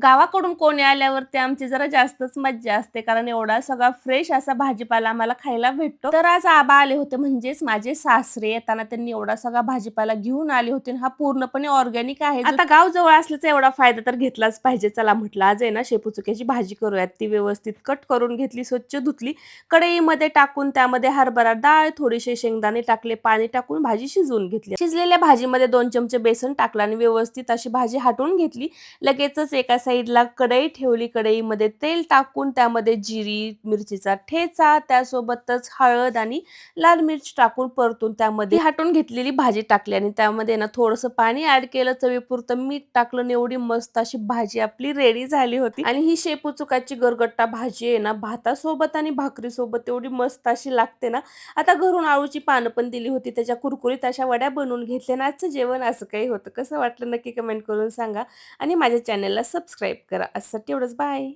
गावाकडून कोणी आल्यावरती आमची जरा जास्तच मज्जा असते, कारण एवढा सगळा फ्रेश असा भाजीपाला आम्हाला खायला भेटतो. तर आज आबा आले होते म्हणजेच माझे सासरे. येताना त्यांनी एवढा सगळा भाजीपाला घेऊन आले होते आणि हा पूर्णपणे ऑर्गॅनिक आहे. आता गाव जवळ असल्याचा एवढा फायदा तर घेतलाच पाहिजे. चला म्हटलं आज आहे ना शेपू चुक्याची भाजी करूयात. ती व्यवस्थित कट करून घेतली, स्वच्छ धुतली. कढईमध्ये टाकून त्यामध्ये हरभरा डाळ, थोडेसे शेंगदाणे टाकले, पाणी टाकून भाजी शिजवून घेतली. शिजलेल्या भाजीमध्ये 2 चमचे बेसन टाकलं आणि व्यवस्थित अशी भाजी हटवून घेतली. लगेचच एका साईडला कढई ठेवली. कढईमध्ये तेल टाकून त्यामध्ये जिरी, मिरचीचा ठेचा, त्यासोबतच हळद आणि लाल मिर्च टाकून परतून त्यामध्ये हटवून घेतलेली भाजी टाकली आणि त्यामध्ये ना थोडंसं पाणी ॲड केलं, चवीपुरतं मीठ टाकलं आणि एवढी मस्त अशी भाजी आपली रेडी झाली होती. आणि ही शेपू चुकाची गरगट्टा भाजी आहे ना, भातासोबत आणि भाकरीसोबत एवढी मस्त अशी लागते ना. आता घरून अळूची पानं पण दिली होती, त्याच्या कुरकुरीत अशा वड्या बनवून घेतल्या आणि आजचं जेवण असं काही होतं. कसं वाटलं नक्की कमेंट करून सांगा आणि माझ्या चॅनलला सबस्क्राईब करा. आजसाठी एवढंच. बाय.